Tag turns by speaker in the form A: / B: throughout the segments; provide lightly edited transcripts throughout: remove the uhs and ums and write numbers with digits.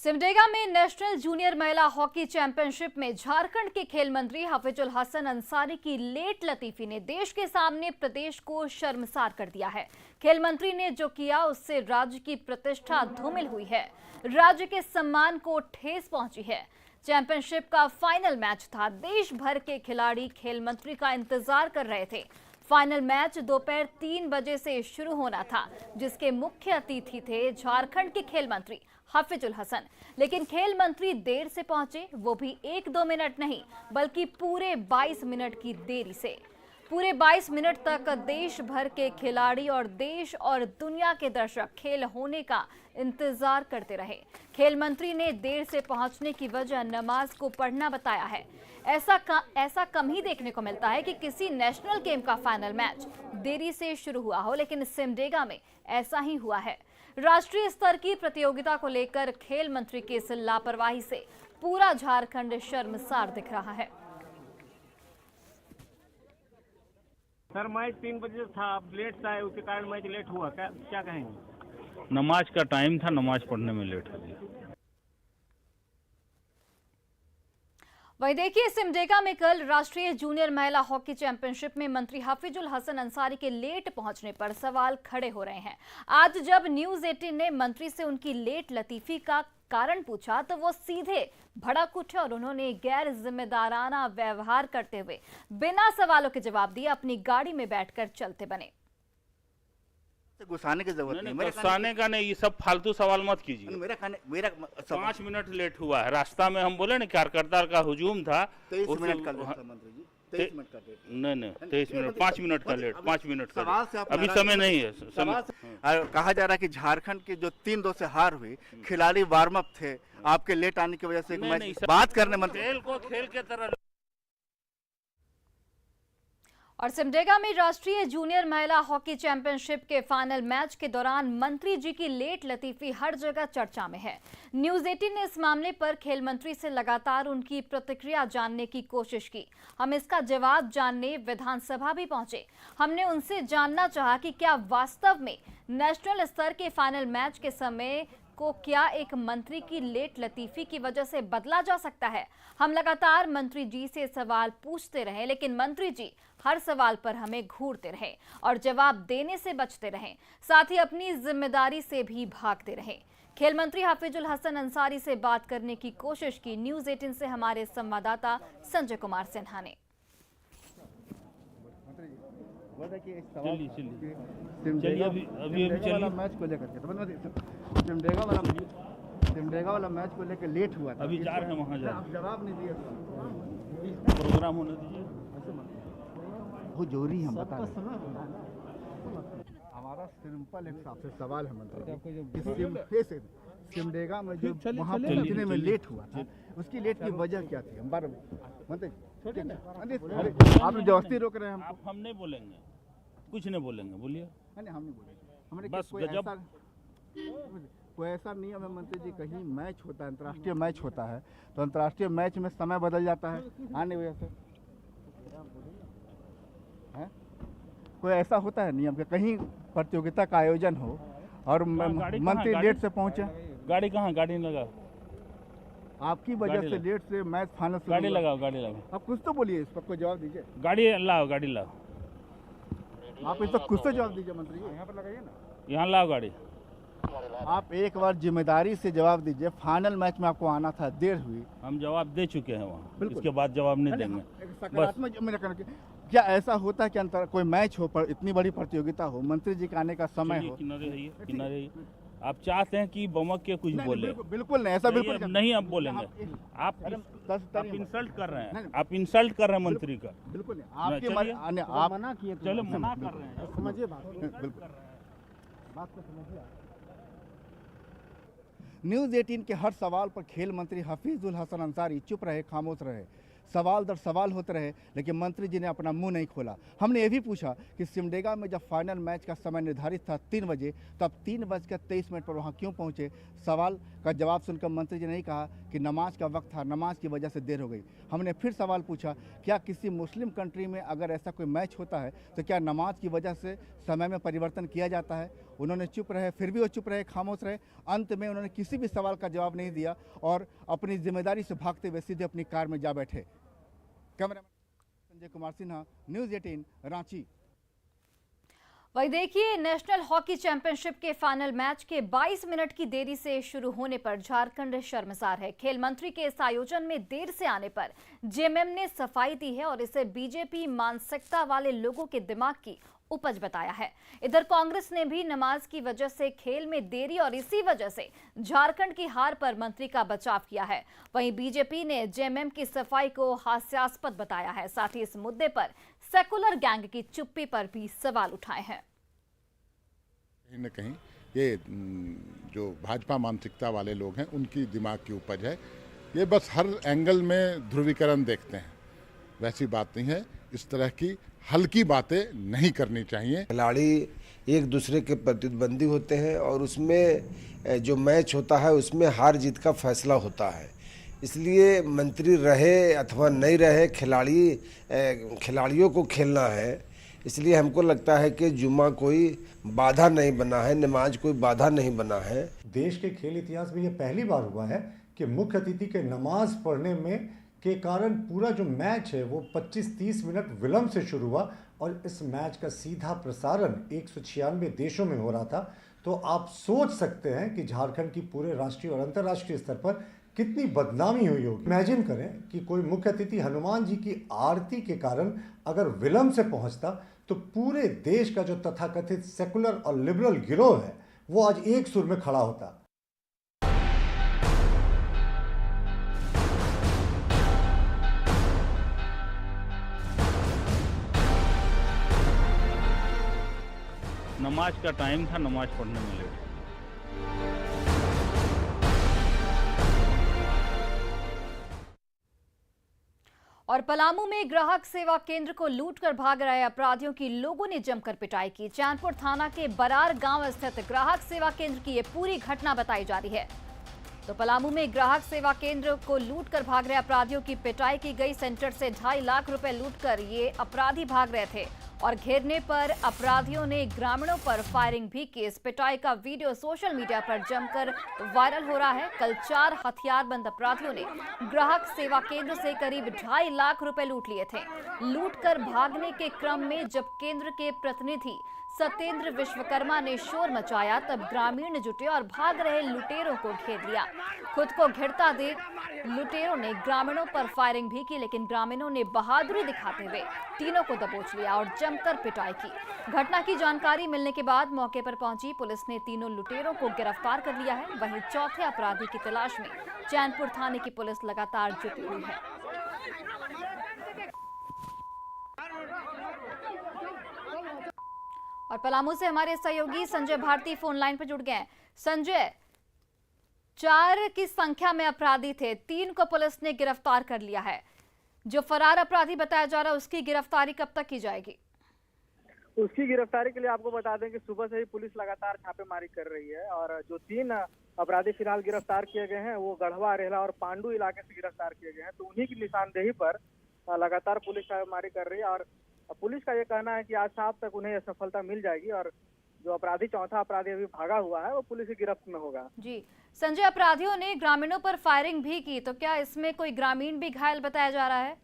A: सिमडेगा में national junior महिला hockey championship में झारखंड के खेल मंत्री हफीजुल हसन अंसारी की लेट लतीफी ने देश के सामने प्रदेश को शर्मसार कर दिया है। खेल मंत्री ने जो किया उससे राज्य की प्रतिष्ठा धूमिल हुई है, राज्य के सम्मान को ठेस पहुंची है। चैंपियनशिप का फाइनल मैच था। देश भर के खिलाड़ी खेल मंत्री का इंतजार कर रहे थे। फाइनल मैच दोपहर 3 बजे से शुरू होना था, जिसके मुख्य अतिथि थे झारखंड के खेल मंत्री हफीजुल हसन। लेकिन खेल मंत्री देर से पहुंचे, वो भी 1-2 मिनट नहीं बल्कि पूरे 22 मिनट की देरी से। पूरे 22 मिनट तक देश भर के खिलाड़ी और देश और दुनिया के दर्शक खेल होने का इंतजार करते रहे। खेल मंत्री ने देर से पहुंचने की वजह नमाज को पढ़ना बताया है। ऐसा कम ही देखने को मिलता है कि किसी नेशनल गेम का फाइनल मैच देरी से शुरू हुआ हो, लेकिन सिमडेगा में ऐसा ही हुआ है। राष्ट्रीय स्तर की प्रतियोगिता को लेकर खेल मंत्री की इस लापरवाही से पूरा झारखंड शर्मसार दिख रहा है।
B: सर मैच 3 बजे था, अब लेट था, उसके कारण मैच लेट हुआ। क्या कहेंगे?
C: नमाज का टाइम था, नमाज पढ़ने में लेट हो गया।
A: वहीं देखिए, सिमडेगा में कल राष्ट्रीय जूनियर महिला हॉकी चैंपियनशिप में मंत्री हफीजुल हसन अंसारी के लेट पहुंचने पर सवाल खड़े हो रहे हैं। आज जब न्यूज़ 18 ने मंत्री से उनकी लेट लतीफी का कारण पूछा तो वो सीधे भड़क उठे और उन्होंने गैर जिम्मेदाराना व्यवहार करते हुए बिना सवालों के जवाब दिए अपनी गाड़ी में बैठकर चलते बने।
C: गुस्साने की जरूरत नहीं, गुस्साने का नहीं, ये सब फालतू सवाल मत कीजिए। मेरा 5 मिनट लेट हुआ है। रास्ता में हम बोले ना कार्यकर्ता का हुजूम था।
D: 23 मिनट का लेट था मंत्री जी, 23 मिनट का लेट।
C: नहीं 23 मिनट, 5 मिनट का लेट, 5 मिनट का लेट। अभी समय नहीं है।
D: कहा जा रहा है कि झारखंड की जो 3-2 से हार हुई, खिलाड़ी वार्म अप थे, आपके लेट आने की वजह से एक मैच बात करने मंत्री
C: खेल को खेल के तरह।
A: और सिमडेगा में राष्ट्रीय जूनियर महिला हॉकी चैंपियनशिप के फाइनल मैच के दौरान मंत्री जी की लेट लतीफी हर जगह चर्चा में है। न्यूज़ 18 ने इस मामले पर खेल मंत्री से लगातार उनकी प्रतिक्रिया जानने की कोशिश की। हम इसका जवाब जानने विधानसभा भी पहुंचे। हमने उनसे जानना चाहा कि क्या वास्तव में नेशनल स्तर के फाइनल मैच के समय को क्या एक मंत्री की लेट लतीफी की वजह से बदला जा सकता है। हम लगातार मंत्री जी से सवाल पूछते रहे, लेकिन मंत्री जी हर सवाल पर हमें घूरते रहे और जवाब देने से बचते रहे, साथ ही अपनी जिम्मेदारी से भी भागते रहे। खेल मंत्री हफीजुल हसन अंसारी से बात करने की कोशिश की न्यूज़ 18 से हमारे संवाददाता संजय कुमार सिन्हा ने।
D: मैच को लेकर सिमडेगा वाला मैच को लेकर लेट हुआ था।
C: अभी जा रहे हैं वहाँ,
D: आप जवाब नहीं दिए।
C: प्रोग्राम होने दीजिए।
D: जोरी हम बता रहे हैं। हमारा सिंपल एक आपसे सवाल है मंत्री जी, सिमडेगा में जो वहाँ पहुँचने में लेट हुआ था, उसकी लेट की वजह क्या थी? हम मंत्री आप जबरदस्ती रोक रहे हैं।
C: हम नहीं बोलेंगे, कुछ नहीं बोलेंगे, बोलिए।
D: नहीं हम नहीं बोलेंगे।
C: बस
D: कोई ऐसा नियम है मंत्री जी, कहीं मैच होता है, अंतर्राष्ट्रीय मैच होता है, तो अंतर्राष्ट्रीय मैच में समय बदल जाता है आने वजह से। कोई ऐसा होता है नियम कि कहीं प्रतियोगिता का आयोजन हो और मंत्री लेट से पहुंचे?
C: गाड़ी कहाँ? गाड़ी लगा।
D: आपकी वजह से लेट से मैच फाइनल।
C: गाड़ी लगाओ, गाड़ी लगाओ।
D: आप कुछ तो बोलिए, इस पर कोई जवाब दीजिए।
C: गाड़ी लाओ, गाड़ी लाओ।
D: आप इस पर कुछ तो जवाब दीजिए मंत्री जी। यहाँ पर लगाइए ना,
C: यहाँ लाओ गाड़ी।
D: आप एक बार जिम्मेदारी से जवाब दीजिए। फाइनल मैच में आपको आना था, देर हुई।
C: हम जवाब दे चुके हैं वहाँ, इसके बाद जवाब नहीं देंगे।
D: सकारात्मक क्या ऐसा होता है कि कोई मैच हो पर इतनी बड़ी प्रतियोगिता हो, मंत्री जी के आने का समय हो?
C: किनारे आप चाहते हैं कि बमक के कुछ बोले?
D: बिल्कुल नहीं, ऐसा बिल्कुल
C: नहीं। आप बोलेंगे, आप इंसल्ट कर रहे हैं, आप इंसल्ट कर रहे हैं मंत्री का।
D: बिल्कुल नहीं, आप मना किए,
C: चलो मना कर रहे हैं,
D: समझिए बात को समझिए। न्यूज़ 18 के हर सवाल पर खेल मंत्री हफीजुल हसन अंसारी चुप रहे, खामोश रहे। सवाल दर सवाल होते रहे, लेकिन मंत्री जी ने अपना मुंह नहीं खोला। हमने ये भी पूछा कि सिमडेगा में जब फाइनल मैच का समय निर्धारित था 3 बजे, तब 3:23 पर वहाँ क्यों पहुँचे? सवाल का जवाब सुनकर मंत्री जी ने कहा कि नमाज का वक्त था, नमाज की वजह से देर हो गई। हमने फिर सवाल पूछा, क्या किसी मुस्लिम कंट्री में अगर ऐसा कोई मैच होता है तो क्या नमाज की वजह से समय में परिवर्तन किया जाता है? उन्होंने चुप रहे, फिर भी वो चुप रहे, खामोश रहे। अंत में उन्होंने किसी भी सवाल का जवाब नहीं दिया और अपनी जिम्मेदारी से भागते हुए सीधे अपनी कार में जा बैठे। Cameraman Sanjay Kumar Sinha, news 18, Ranchi.
A: वही देखिए, नेशनल हॉकी चैंपियनशिप के फाइनल मैच के 22 मिनट की देरी से शुरू होने पर झारखंड शर्मसार है। खेल मंत्री के इस आयोजन में देर से आने पर जेएमएम ने सफाई दी है और इसे बीजेपी मानसिकता वाले लोगों के दिमाग की उपज बताया है। इधर कांग्रेस ने भी नमाज की वजह से खेल में देरी और इसी वजह से झारखंड की हार पर मंत्री का बचाव किया है। वहीं बीजेपी ने जेएमएम की सफाई को हास्यास्पद बताया है। साथ ही इस मुद्दे पर सेकुलर गैंग की चुप्पी पर भी सवाल उठाए हैं।
E: कहीं न कहीं ये जो भाजपा मानसिकता वाले लोग हैं उनकी दिमाग की उपज है। ये बस हर एंगल में ध्रुवीकरण देखते हैं, वैसी बात नहीं है। इस तरह की हल्की बातें नहीं करनी चाहिए।
F: खिलाड़ी एक दूसरे के प्रतिद्वंदी होते हैं और उसमें जो मैच होता है उसमें हार जीत का फैसला होता है। इसलिए मंत्री रहे अथवा नहीं रहे, खिलाड़ियों को खेलना है। इसलिए हमको लगता है कि जुम्मा कोई बाधा नहीं बना है, नमाज कोई बाधा नहीं बना है।
G: देश के खेल इतिहास में ये पहली बार हुआ है कि मुख्य अतिथि के नमाज पढ़ने में के कारण पूरा जो मैच है वो 25-30 मिनट विलंब से शुरू हुआ और इस मैच का सीधा प्रसारण 196 देशों में हो रहा था। तो आप सोच सकते हैं कि झारखंड की पूरे राष्ट्रीय और अंतर्राष्ट्रीय स्तर पर कितनी बदनामी हुई होगी। इमेजिन करें कि कोई मुख्य अतिथि हनुमान जी की आरती के कारण अगर विलंब से पहुंचता तो पूरे देश का जो तथाकथित सेकुलर और लिबरल गिरोह है वो आज एक सुर में खड़ा होता।
C: नमाज का टाइम था, नमाज पढ़ने में लेट।
A: और पलामू में ग्राहक सेवा केंद्र को लूटकर भाग रहे अपराधियों की लोगों ने जमकर पिटाई की। चैनपुर थाना के बरार गांव स्थित ग्राहक सेवा केंद्र की ये पूरी घटना बताई जा रही है। तो पलामू में ग्राहक सेवा केंद्र को लूटकर भाग रहे अपराधियों की पिटाई की गई। सेंटर से 2.5 लाख रुपए लूटकर ये अपराधी भाग रहे थे और घेरने पर अपराधियों ने ग्रामीणों पर फायरिंग भी की। इस पिटाई का वीडियो सोशल मीडिया पर जमकर वायरल हो रहा है। कल 4 हथियारबंद अपराधियों ने ग्राहक सेवा केंद्र से करीब 2.5 लाख रुपए लूट लिए थे। लूटकर भागने के क्रम में जब केंद्र के प्रतिनिधि सत्येंद्र विश्वकर्मा ने शोर मचाया तब ग्रामीण जुटे और भाग रहे लुटेरों को घेर लिया। खुद को घिरता देख लुटेरों ने ग्रामीणों पर फायरिंग भी की, लेकिन ग्रामीणों ने बहादुरी दिखाते हुए तीनों को दबोच लिया और जमकर पिटाई की। घटना की जानकारी मिलने के बाद मौके पर पहुंची पुलिस ने तीनों लुटेरों को गिरफ्तार कर लिया है। वहीं चौथे अपराधी की तलाश में चैनपुर थाने की पुलिस लगातार जुटी हुई है। और पलामू से हमारे सहयोगी संजय भारती फोन लाइन पर जुड़ गए हैं। संजय, 4 की संख्या में अपराधी थे, 3 को पुलिस ने गिरफ्तार कर लिया है। जो फरार अपराधी बताया जा रहा है उसकी गिरफ्तारी कब तक की जाएगी?
B: उसकी गिरफ्तारी के लिए आपको बता दें कि सुबह से ही पुलिस लगातार छापेमारी कर रही है और जो 3 अपराधी फिलहाल गिरफ्तार किए गए हैं वो गढ़वा, रेहला और पांडु इलाके से गिरफ्तार किए गए हैं। तो उन्हीं की निशानदेही पर लगातार पुलिस छापेमारी कर रही है और पुलिस का ये कहना है कि आज शाम तक उन्हें यह सफलता मिल जाएगी और जो अपराधी, चौथा अपराधी अभी भागा हुआ है, वो पुलिस की गिरफ्त में होगा।
A: जी संजय, अपराधियों ने ग्रामीणों पर फायरिंग भी की, तो क्या इसमें कोई ग्रामीण भी घायल बताया जा रहा है?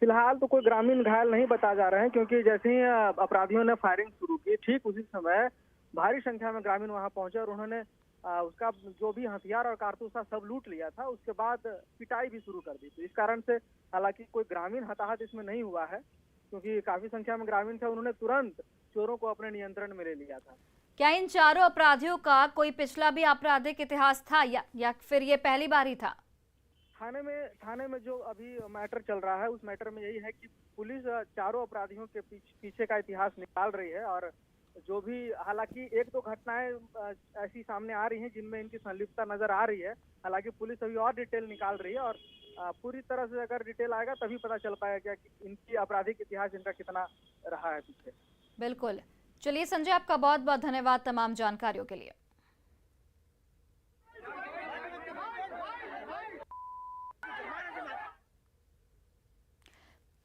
B: फिलहाल तो कोई ग्रामीण घायल नहीं बताया जा रहे हैं, क्योंकि जैसे ही अपराधियों ने फायरिंग शुरू की ठीक उसी समय भारी संख्या में ग्रामीण वहां पहुंचे और उन्होंने उसका जो भी हथियार और कारतूस था सब लूट लिया था। उसके बाद पिटाई भी शुरू कर दी थी। इस कारण से हालांकि कोई ग्रामीण हताहत इसमें नहीं हुआ है, क्योंकि काफी संख्या में ग्रामीण थे, उन्होंने तुरंत चोरों को अपने नियंत्रण में ले लिया था।
A: क्या इन चारों अपराधियों का कोई पिछला भी आपराधिक इतिहास था या फिर ये पहली बार ही था?
B: थाने में जो अभी मैटर चल रहा है उस मैटर में यही है कि पुलिस चारों अपराधियों के पीछे का इतिहास निकाल रही है और जो भी, हालांकि 1-2 घटनाएं ऐसी सामने आ रही हैं जिनमें इनकी संलिप्तता नजर आ रही है। हालांकि पुलिस अभी और डिटेल निकाल रही है और पूरी तरह से अगर डिटेल आएगा तभी पता चल पाएगा कि इनकी आपराधिक इतिहास इनका कितना रहा है पीछे।
A: बिल्कुल, चलिए संजय, आपका बहुत बहुत धन्यवाद तमाम जानकारियों के लिए।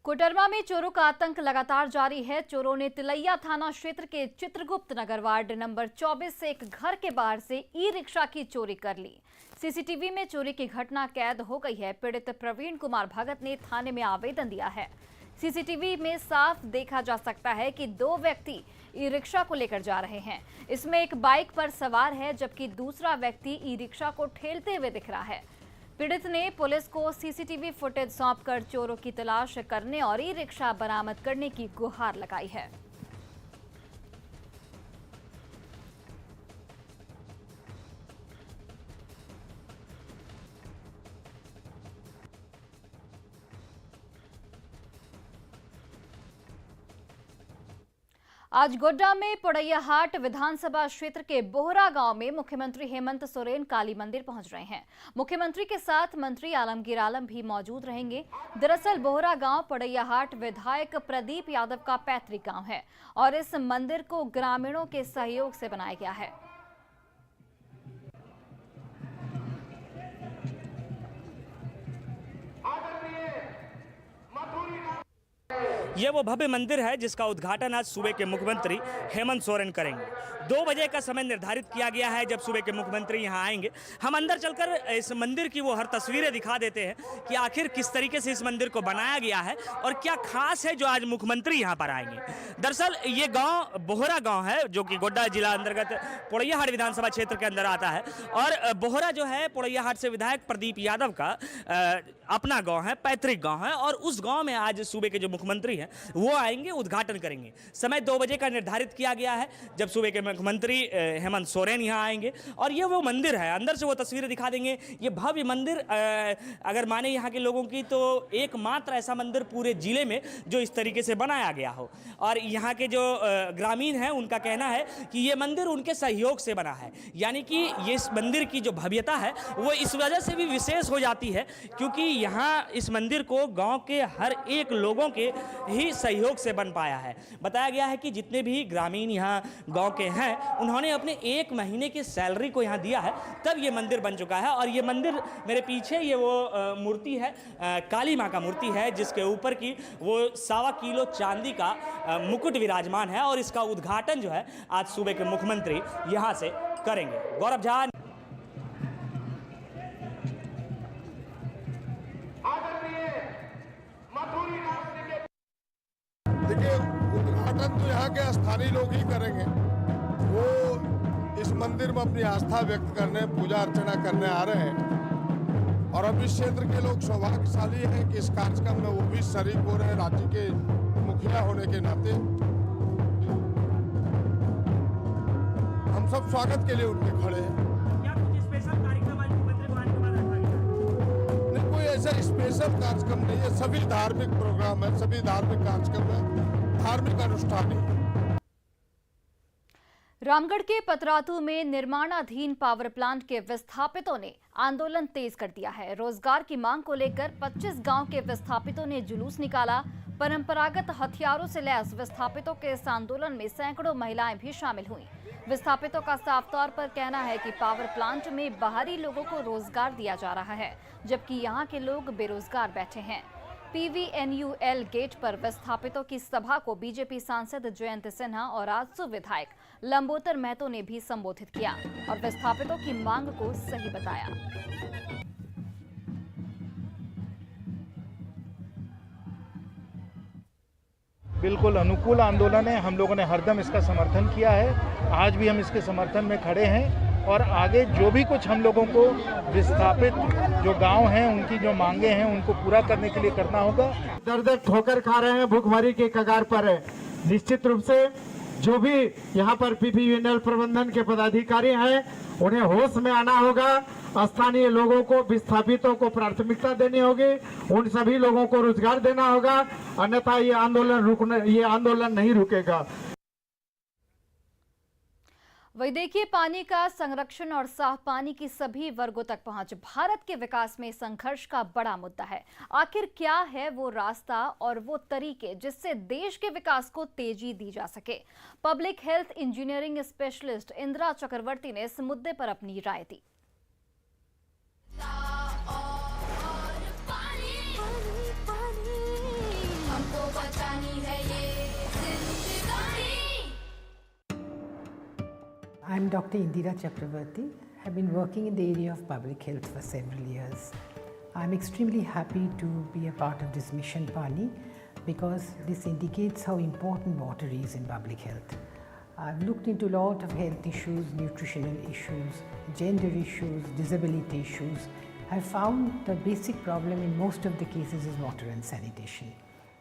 A: कोडरमा में चोरों का आतंक लगातार जारी है। चोरों ने तिलैया थाना क्षेत्र के चित्रगुप्त नगर वार्ड नंबर 24 से एक घर के बाहर से ई रिक्शा की चोरी कर ली। सीसीटीवी में चोरी की घटना कैद हो गई है। पीड़ित प्रवीण कुमार भगत ने थाने में आवेदन दिया है। सीसीटीवी में साफ देखा जा सकता है कि दो व्यक्ति ई रिक्शा को लेकर जा रहे हैं। इसमें एक बाइक पर सवार है जबकि दूसरा व्यक्ति ई रिक्शा को ठेलते हुए दिख रहा है। पीड़ित ने पुलिस को सीसीटीवी फुटेज सौंपकर चोरों की तलाश करने और ई रिक्शा बरामद करने की गुहार लगाई है। आज गोड्डा में पोड़ैयाहाट विधानसभा क्षेत्र के बोहरा गांव में मुख्यमंत्री हेमंत सोरेन काली मंदिर पहुंच रहे हैं। मुख्यमंत्री के साथ मंत्री आलमगीर आलम भी मौजूद रहेंगे। दरअसल बोहरा गांव पोड़ैयाहाट विधायक प्रदीप यादव का पैतृक गांव है और इस मंदिर को ग्रामीणों के सहयोग से बनाया गया है।
H: ये वो भव्य मंदिर है जिसका उद्घाटन आज सूबे के मुख्यमंत्री हेमंत सोरेन करेंगे। 2 बजे का समय निर्धारित किया गया है जब सूबे के मुख्यमंत्री यहाँ आएंगे। हम अंदर चलकर इस मंदिर की वो हर तस्वीरें दिखा देते हैं कि आखिर किस तरीके से इस मंदिर को बनाया गया है और क्या खास है जो आज मुख्यमंत्री यहाँ पर आएंगे। दरअसल ये गांव बोहरा गांव है जो कि गोड्डा जिला अंतर्गत पोड़ैयाहाट विधानसभा क्षेत्र के अंदर आता है और बोहरा जो है पोड़ैयाहाट से विधायक प्रदीप यादव का अपना गाँव है, पैतृक गाँव है और उस गाँव में आज सूबे के जो मुख्यमंत्री हैं वो आएंगे, उद्घाटन करेंगे। समय 2 बजे का निर्धारित किया गया है जब सूबे के मुख्यमंत्री हेमंत सोरेन यहाँ आएंगे और ये वो मंदिर है। अंदर से वो तस्वीरें दिखा देंगे। ये भव्य मंदिर अगर माने यहाँ के लोगों की तो एकमात्र ऐसा मंदिर पूरे जिले में जो इस तरीके से बनाया गया हो और यहाँ के जो ग्रामीण हैं उनका कहना है कि ये मंदिर उनके सहयोग से बना है। यानी कि ये इस मंदिर की जो भव्यता है वो इस वजह से भी विशेष हो जाती है क्योंकि यहाँ इस मंदिर को गाँव के हर एक लोगों के ही सहयोग से बन पाया है। बताया गया है कि जितने भी ग्रामीण यहाँ गांव के हैं उन्होंने अपने 1 महीने की सैलरी को यहाँ दिया है तब ये मंदिर बन चुका है। और ये मंदिर मेरे पीछे ये वो मूर्ति है, काली माँ का मूर्ति है जिसके ऊपर की वो 1.25 किलो चांदी का मुकुट विराजमान है और इसका उद्घाटन जो है आज सूबे के मुख्यमंत्री यहाँ से करेंगे। गौरव झा।
E: देखिए, उद्घाटन तो यहाँ के स्थानीय लोग ही करेंगे। वो इस मंदिर में अपनी आस्था व्यक्त करने, पूजा अर्चना करने आ रहे हैं और अब इस क्षेत्र के लोग सौभाग्यशाली हैं कि इस कार्यक्रम में वो भी शरीक हो रहे हैं राज्य के मुखिया होने के नाते। हम सब स्वागत के लिए उनके खड़े हैं।
H: क्या कुछ स्पेशल कार्यक्रम आज मुख्यमंत्री को आने के बाद रखा गया?
E: नहीं, कोई ऐसा स्पेशल कार्यक्रम नहीं है। सभी धार्मिक प्रोग्राम है, सभी धार्मिक कार्यक्रम है, धार्मिक अनुष्ठान है।
A: रामगढ़ के पतरातू में निर्माणाधीन पावर प्लांट के विस्थापितों ने आंदोलन तेज कर दिया है। रोजगार की मांग को लेकर 25 गांव के विस्थापितों ने जुलूस निकाला। परंपरागत हथियारों से लैस विस्थापितों के इस आंदोलन में सैकड़ों महिलाएं भी शामिल हुईं। विस्थापितों का साफ तौर पर कहना है कि पावर प्लांट में बाहरी लोगों को रोजगार दिया जा रहा है जबकि यहां के लोग बेरोजगार बैठे हैं। PVNUL गेट पर विस्थापितों की सभा को बीजेपी सांसद जयंत सिन्हा और आजसू विधायक लंबोदर महतो ने भी संबोधित किया और विस्थापितों की मांग को सही बताया।
I: बिल्कुल अनुकूल आंदोलन है। हम लोगों ने हरदम इसका समर्थन किया है। आज भी हम इसके समर्थन में खड़े हैं और आगे जो भी कुछ हम लोगों को विस्थापित जो गांव हैं उनकी जो मांगे हैं उनको पूरा करने के लिए करना होगा।
J: दर्द ठोकर खा रहे हैं, भूखमरी के कगार पर है। निश्चित रूप से जो भी यहाँ पर PVNUL प्रबंधन के पदाधिकारी हैं उन्हें होश में आना होगा। स्थानीय लोगों को, विस्थापितों को प्राथमिकता देनी होगी। उन सभी लोगों को रोजगार देना होगा, अन्यथा ये आंदोलन नहीं रुकेगा।
A: वही देखिए, पानी का संरक्षण और साफ पानी की सभी वर्गों तक पहुंच भारत के विकास में संघर्ष का बड़ा मुद्दा है। आखिर क्या है वो रास्ता और वो तरीके जिससे देश के विकास को तेजी दी जा सके? Public health engineering specialist Indira Chakravarti ने इस मुद्दे पर अपनी राय दी।
K: I'm Dr. Indira Chakravarti. I've been working in the area of public health for several years. I'm extremely happy to be a part of this Mission Pani because this indicates how important water is in public health. I've looked into a lot of health issues, nutritional issues, gender issues, disability issues. I've found the basic problem in most of the cases is water and sanitation.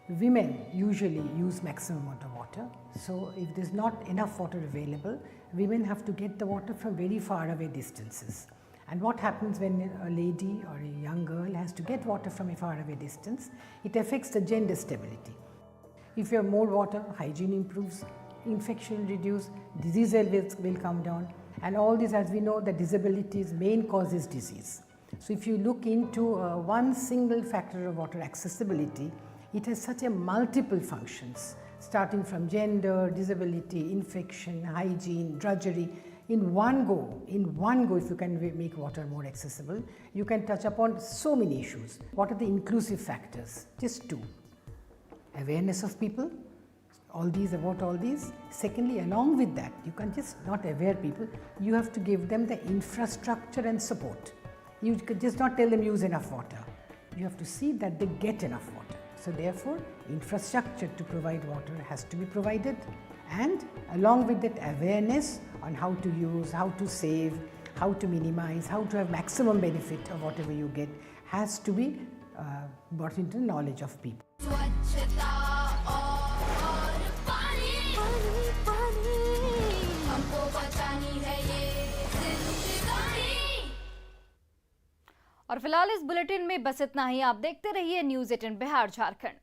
K: Women usually use maximum amount of water, so if there's not enough water available, women have to get the water from very far away distances. And what happens when a lady or a young girl has to get water from a far away distance? It affects the gender stability. If you have more water, hygiene improves, infection will reduce, disease will come down, and all this, as we know, the disability's main cause is disease. So if you look into one single factor of water accessibility, it has such a multiple functions, starting from gender, disability, infection, hygiene, drudgery. In one go, if you can make water more accessible, you can touch upon so many issues. What are the inclusive factors? Just two. Awareness of people, about all these. Secondly, along with that, you can just not aware people, you have to give them the infrastructure and support. You could just not tell them use enough water. You have to see that they get enough water. So therefore, infrastructure to provide water has to be provided, and along with that, awareness on how to use, how to save, how to minimize, how to have maximum benefit of whatever you get has to be brought into the knowledge of people.
A: और फिलहाल इस bulletin में बस इतना ही। आप देखते रहिए news 18 Bihar Jharkhand.